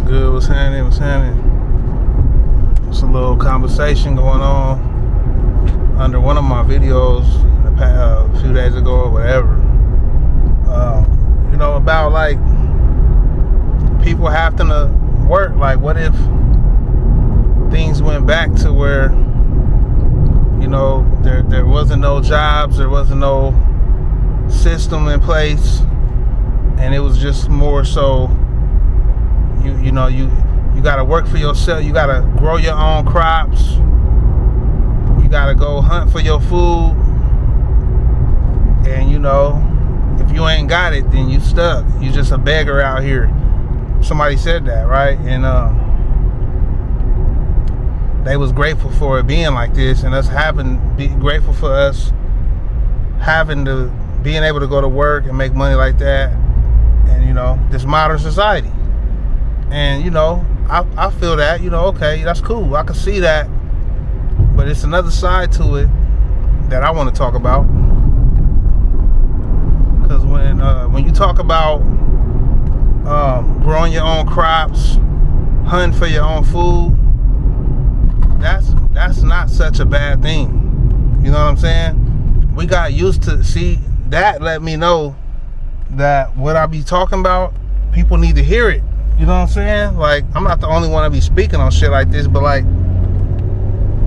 good? What's happening? What's happening? It's a little conversation going on under one of my videos a few days ago or whatever. About like people having to work. Like, what if things went back to where there wasn't no jobs, there wasn't no system in place, and it was just more so you got to work for yourself. You got to grow your own crops. You got to go hunt for your food. And if you ain't got it, then you stuck. You just a beggar out here. Somebody said that, right? And they was grateful for it being like this, and us be grateful for us being able to go to work and make money like that, and this modern society. And I feel that, okay, that's cool. I can see that, but it's another side to it that I want to talk about. Because when you talk about growing your own crops, hunting for your own food, that's not such a bad thing. You know what I'm saying? We got used to see that. Let me know that what I be talking about, people need to hear it. You know what I'm saying? Like, I'm not the only one to be speaking on shit like this, but like,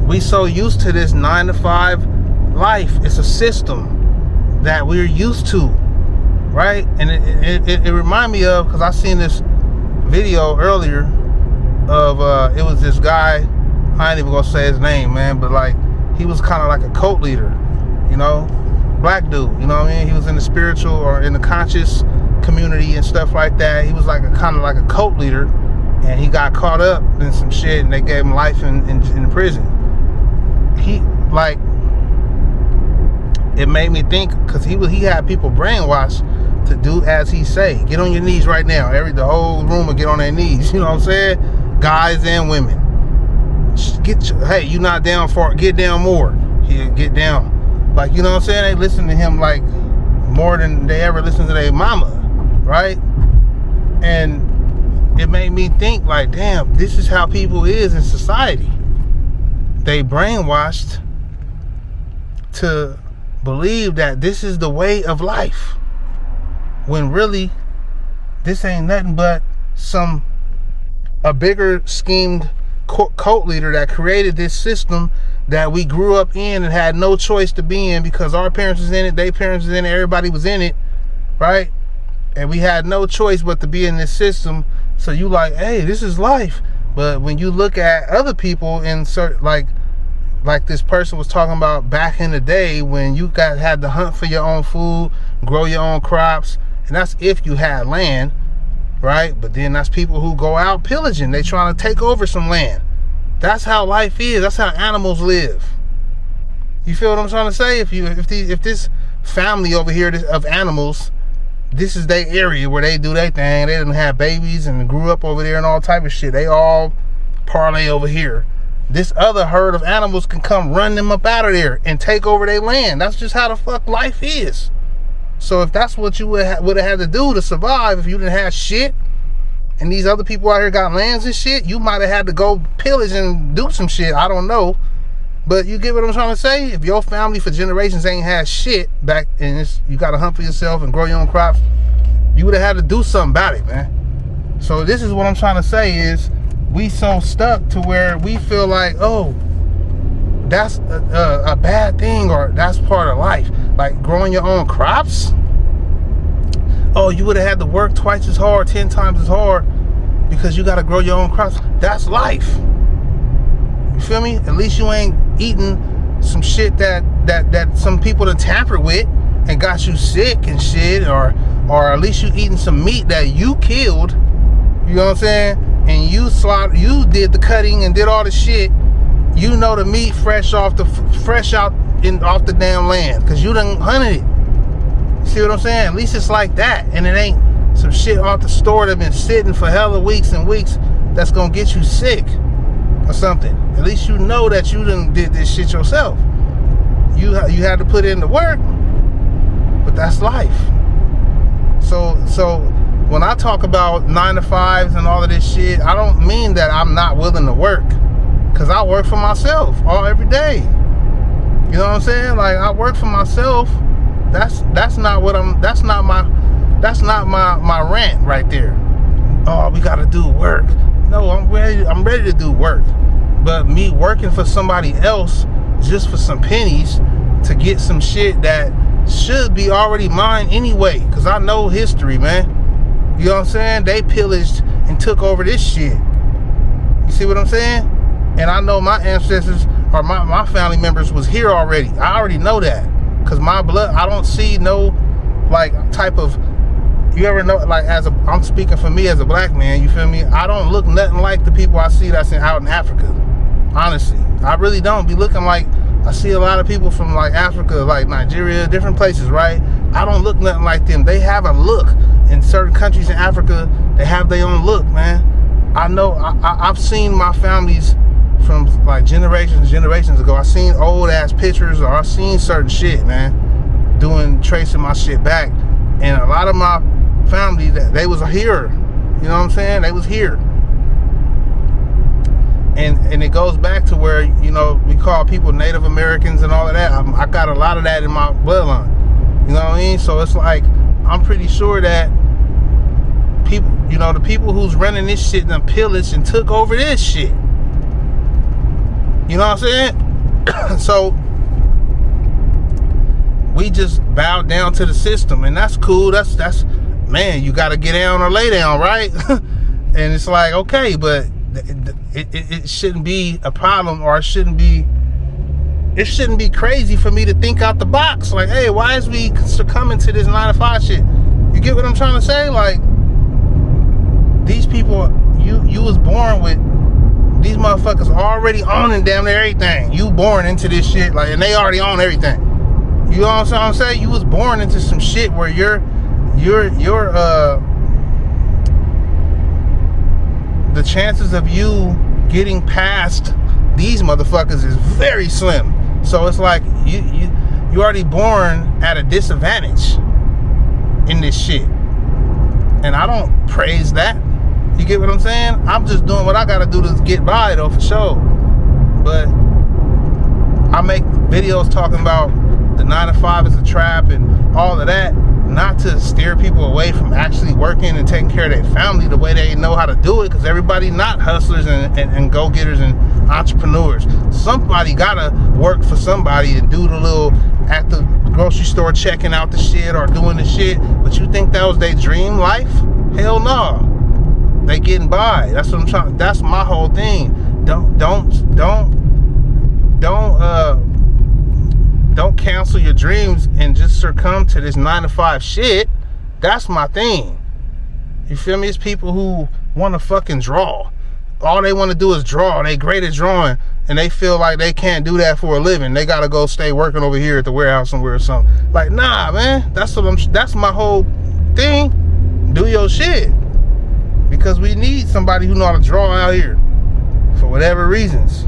we so used to this 9-to-5 life. It's a system that we're used to, right? And it reminded me of, because I seen this video earlier of it was this guy, I ain't even gonna say his name, man, but like, he was kind of like a cult leader, black dude, you know what I mean? He was in the spiritual or in the conscious community and stuff like that. He was like a kind of like a cult leader, and he got caught up in some shit, and they gave him life in prison. It made me think, because he had people brainwashed to do as he say. Get on your knees right now. The whole room will get on their knees. You know what I'm saying? Guys and women. Hey, you not down for it, get down more. He'll get down. Like, you know what I'm saying? They listen to him like more than they ever listen to their mama, right? And it made me think like, damn, this is how people is in society. They brainwashed to believe that this is the way of life, when really this ain't nothing but a bigger schemed cult leader that created this system that we grew up in and had no choice to be in, because our parents was in it, their parents was in it, everybody was in it, right? And we had no choice but to be in this system. So you like, hey, this is life. But when you look at other people in certain, like this person was talking about back in the day, when you had to hunt for your own food, grow your own crops, and that's if you had land, right? But then that's people who go out pillaging. They trying to take over some land. That's how life is. That's how animals live. You feel what I'm trying to say? If this family over here of animals, this is their area where they do their thing. They didn't have babies and grew up over there and all type of shit. They all parlay over here. This other herd of animals can come run them up out of there and take over their land. That's just how the fuck life is. So if that's what you would have had to do to survive, if you didn't have shit, and these other people out here got lands and shit, you might have had to go pillage and do some shit. I don't know. But you get what I'm trying to say? If your family for generations ain't had shit back, and you got to hunt for yourself and grow your own crops, you would have had to do something about it, man. So this is what I'm trying to say is, we so stuck to where we feel like, oh, that's a bad thing, or that's part of life. Like growing your own crops. Oh, you would have had to work twice as hard, 10 times as hard, because you got to grow your own crops. That's life. You feel me? At least you ain't eating some shit that some people done tampered with and got you sick and shit, or at least you eating some meat that you killed. You know what I'm saying? And you did the cutting and did all the shit. You know the meat fresh out off the damn land, because you done hunted it. See what I'm saying? At least it's like that, and it ain't some shit off the store that been sitting for hella weeks and weeks that's gonna get you sick or something. At least you know that you done did this shit yourself. You had to put in the work, but that's life. So when I talk about 9 to 5s and all of this shit, I don't mean that I'm not willing to work, because I work for myself every day. You know what I'm saying? Like, I work for myself. That's not my rant right there. Oh, we gotta do work. No, I'm ready to do work. But me working for somebody else just for some pennies to get some shit that should be already mine anyway, because I know history, man. You know what I'm saying? They pillaged and took over this shit. You see what I'm saying? And I know my ancestors or my family members was here already. I already know that, because my blood, I don't see no like type of, you ever know, like, I'm speaking for me as a black man, you feel me? I don't look nothing like the people I see that's out in Africa. Honestly, I really don't be looking like, I see a lot of people from like Africa, like Nigeria, different places, right? I don't look nothing like them. They have a look. In certain countries in Africa, they have their own look, man. I know, I've seen my families from like generations ago. I've seen old ass pictures, or I've seen certain shit, man, tracing my shit back. And a lot of my family, they was here. You know what I'm saying? They was here. And it goes back to where, you know, we call people Native Americans and all of that. I got a lot of that in my bloodline. You know what I mean? So it's like, I'm pretty sure that people, you know, the people who's running this shit done pillaged and took over this shit. You know what I'm saying? So we just bowed down to the system, and that's cool. That's man, you got to get down or lay down, right? And it's like, okay, but it shouldn't be a problem, or it shouldn't be crazy for me to think out the box. Like, hey, why is we succumbing to this 9 to 5 shit? You get what I'm trying to say? Like, these people, you was born with these motherfuckers already owning damn near everything. You born into this shit, like, and they already own everything. You know what I'm saying? You was born into some shit where the chances of you getting past these motherfuckers is very slim. So it's like you already born at a disadvantage in this shit. And I don't praise that. You get what I'm saying? I'm just doing what I gotta do to get by, though, for sure. But I make videos talking about the 9 to 5 is a trap and all of that, not to steer people away from actually working and taking care of their family the way they know how to do it, because everybody not hustlers and go-getters and entrepreneurs. Somebody gotta work for somebody and do the little at the grocery store checking out the shit or doing the shit. But you think that was their dream life? Hell no. They getting by. That's what I'm trying. That's my whole thing. Don't cancel your dreams and just succumb to this 9 to 5 shit. That's my thing. You feel me? It's people who want to fucking draw. All they want to do is draw. They great at drawing, and they feel like they can't do that for a living. They gotta go stay working over here at the warehouse somewhere or something. Like, nah, man. That's my whole thing. Do your shit, because we need somebody who know how to draw out here for whatever reasons.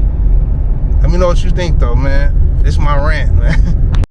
Let me know what you think, though, man. This is my rant, man.